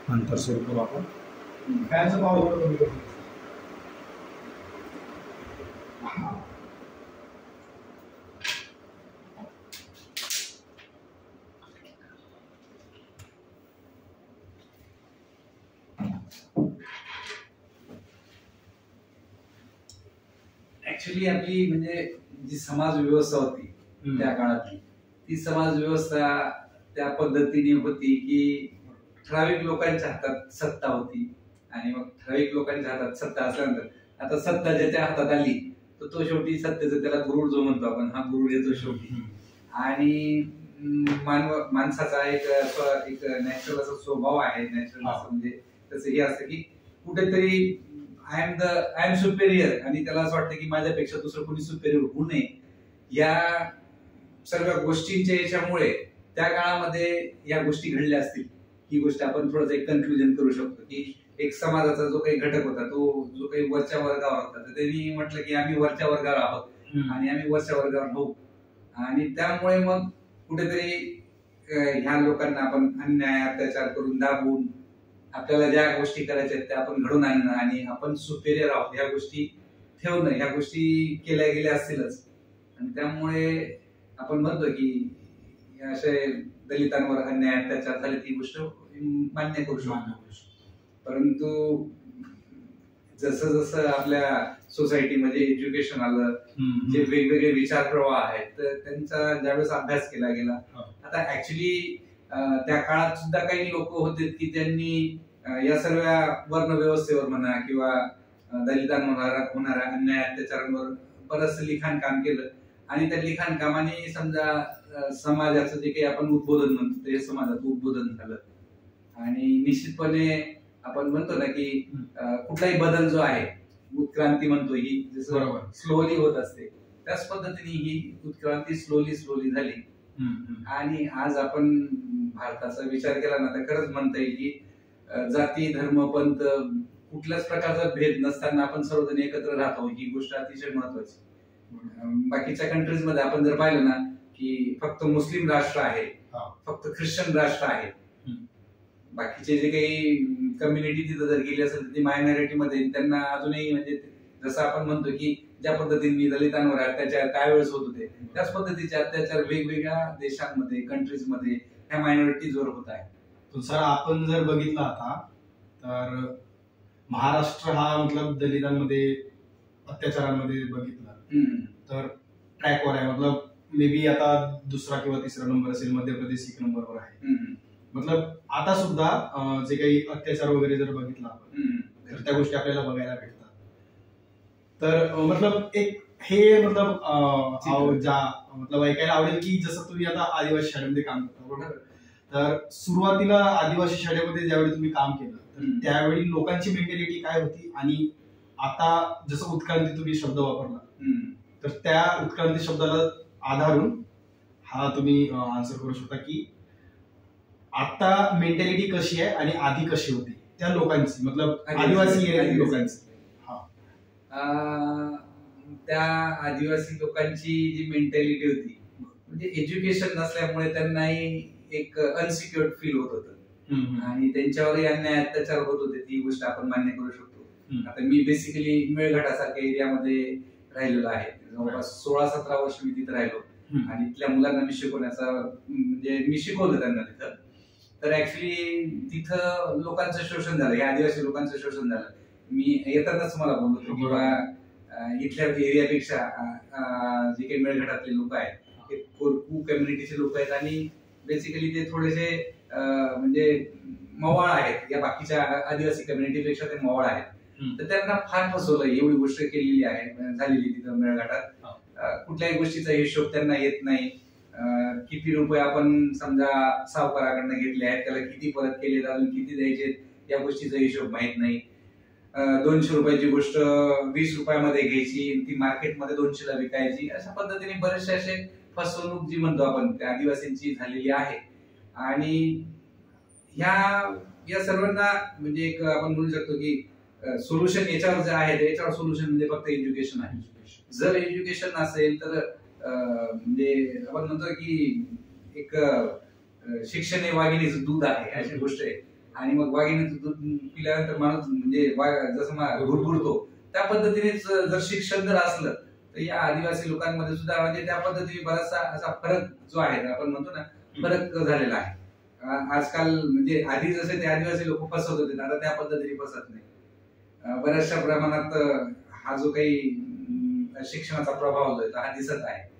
नंतर सुरू करू आपण. फॅनचा पावर कमी करू. ऍक्च्युली आपली म्हणजे जी समाज व्यवस्था होती त्या काळातली, ती समाज व्यवस्था त्या पद्धतीने होती की ठराविक लोकांच्या हातात सत्ता होती आणि मग ठराविक लोकांच्या हातात सत्ता असल्यानंतर आता सत्ता ज्याच्या हातात आली तर तो शेवटी सत्तेचा त्याला गुरुड जो म्हणतो आपण, हा गुरुड येतो शेवटी. आणि माणसाचा एक नॅचरल असा स्वभाव आहे, नॅचरल असं म्हणजे तसं हे असतं की कुठेतरी आय एम सुपेरियर आणि त्याला असं वाटतं की माझ्यापेक्षा दुसरं कोणी सुपेरियर होऊ नये. या सर्व गोष्टींच्या याच्यामुळे त्या काळामध्ये या गोष्टी घडल्या असतील. ही गोष्ट आपण थोडंसं एक कन्क्लुजन करू शकतो की एक समाजाचा जो काही घटक होता, तो जो काही वरच्या वर्गावर होता, तर त्यांनी म्हटलं की आम्ही वरच्या वर्गावर आहोत आणि आम्ही वरच्या वर्गावर होऊ. आणि त्यामुळे मग कुठेतरी ह्या लोकांना आपण अन्याय अत्याचार करून दाबून आपल्याला ज्या गोष्टी करायच्या त्या आपण घडून आणणं आणि आपण सुपेरियर आहोत ह्या गोष्टी ठेवणं, ह्या गोष्टी केल्या गेल्या असतीलच. आणि त्यामुळे आपण म्हणतो की असे दलितांवर अन्याय अत्याचार झाले ती गोष्ट मान्य करू शकतो. परंतु जसं जसं आपल्या सोसायटीमध्ये एज्युकेशन आलं, जे वेगवेगळे विचार प्रवाह आहेत, तर त्यांचा ज्यावेळेस अभ्यास केला गेला, आता ऍक्च्युली त्या काळात सुद्धा काही लोक होते की त्यांनी या सर्व वर्ण व्यवस्थेवर म्हणा किंवा दलितांवर होणाऱ्या अन्याय अत्याचारांवर बरंच लिखाण काम केलं. आणि त्या लिखाण कामाने समजा समाजाचं जे काही आपण उद्बोधन म्हणतो ते समाजात उद्बोधन झालं. आणि निश्चितपणे आपण म्हणतो ना की कुठलाही बदल जो आहे, उत्क्रांती म्हणतो, ही जसं स्लोली होत असते त्याच पद्धतीने ही उत्क्रांती स्लोली झाली. आणि आज आपण भारताचा विचार केला ना तर खरंच म्हणता येईल की जाती धर्म पंथ कुठल्याच प्रकारचा भेद नसताना आपण सर्वजण एकत्र राहतो, ही गोष्ट अतिशय महत्वाची. बाकीच्या कंट्रीज मध्ये आपण जर पाहिलं ना की फक्त मुस्लिम राष्ट्र आहे, फक्त ख्रिश्चन राष्ट्र आहे, बाकीचे जे काही कम्युनिटी तिथं जर गेली असेल ती मायनॉरिटी मध्ये, त्यांना अजूनही म्हणजे जसं आपण म्हणतो की ज्या पद्धतीने दलितांवर अत्याचार त्यावेळेस होत होते त्याच पद्धतीचे अत्याचार वेगवेगळ्या देशांमध्ये कंट्रीज मध्ये ह्या मायनॉरिटीजवर होत आहे. सर आपण जर बघितलं आता तर महाराष्ट्र हा मतलब दलितांमध्ये अत्याचारांमध्ये बघितला तर ट्रॅकवर आहे. मतलब मे बी आता दुसरा किंवा तिसरा नंबर असेल, मध्य प्रदेश 1 नंबरवर आहे. मतलब आता सुद्धा जे काही अत्याचार वगैरे जर बघितला आपण तर त्या गोष्टी आपल्याला बघायला भेटतात. तर मतलब एक हे मतलब मतलब ऐकायला आवडेल की जसं तुम्ही आता आदिवासी शाळेमध्ये काम करता बरोबर, तर सुरुवातीला आदिवासी शाळेमध्ये ज्यावेळी तुम्ही काम केलं तर त्यावेळी लोकांची मेंटॅलिटी काय होती आणि आता जसं उत्क्रांती तुम्ही शब्द वापरला तर त्या उत्क्रांती शब्दाला आधारून हा तुम्ही आन्सर करू शकता की आता मेंटॅलिटी कशी आहे आणि आधी कशी होती त्या लोकांची, मतलब आदिवासी लोकांची. त्या आदिवासी लोकांची जी मेंटॅलिटी होती म्हणजे एज्युकेशन नसल्यामुळे त्यांनाही एक अनसिक्युअर्ड फील होत होतं आणि त्यांच्यावरही अन्याय अत्याचार होत होते, ती गोष्ट आपण मान्य करू शकतो. आता मी बेसिकली मेळघाटासारख्या एरियामध्ये राहिलेलो आहे, जवळपास 16-17 वर्ष मी तिथे राहिलो आणि तिथल्या मुलांना मी शिकवण्याचा म्हणजे मी शिकवलं त्यांना तिथं. तर ऍक्च्युली तिथं लोकांचं शोषण झालं, या आदिवासी लोकांचं शोषण झालं. मी येतानाच मला बोलत होतो किंवा इथल्या एरियापेक्षा जे काही मेळघाटातले लोक आहेत ते कोरकू कम्युनिटीचे लोक आहेत आणि बेसिकली ते थोडेसे म्हणजे मवाळ आहेत, या बाकीच्या आदिवासी कम्युनिटीपेक्षा ते मवाळ आहेत. तर त्यांना फार फसवलं, एवढी गोष्ट केलेली आहे झालेली तिथं मेळघाटात. कुठल्याही गोष्टीचा हिशोब त्यांना येत नाही. किती रुपये आपण समजा सावकाराकडनं घेतले आहेत, त्याला किती परत केले, अजून किती द्यायचे या गोष्टीचा हिशोब माहित नाही. 200 रुपयाची गोष्ट 20 रुपयामध्ये घ्यायची, ती मार्केटमध्ये 200ला विकायची, अशा पद्धतीने बरेचसे असे फसवणूक जी म्हणतो आपण त्या आदिवासींची झालेली आहे. आणि या सर्वांना म्हणजे एक आपण म्हणू शकतो की सोल्युशन याच्यावर जे आहे याच्यावर सोल्युशन म्हणजे फक्त एज्युकेशन आहे. जर एज्युकेशन असेल तर म्हणजे आपण म्हणतो की एक शिक्षण हे वाघिणीचं दूध आहे अशी गोष्ट आहे. आणि मग वाघिणीचं दूध पिल्यानंतर माणूस म्हणजे जसं गुडगुडतो त्या पद्धतीनेच जर शिक्षण जर असलं तर या आदिवासी लोकांमध्ये सुद्धा म्हणजे त्या पद्धतीने बराचसा असा फरक जो आहे आपण म्हणतो ना फरक झालेला आहे. आजकाल म्हणजे आधी जसे ते आदिवासी लोक फसवत होते आता त्या पद्धतीने फसत नाही. बऱ्याचशा प्रमाणात हा जो काही शिक्षणाचा प्रभाव जो आहे हा दिसत आहे.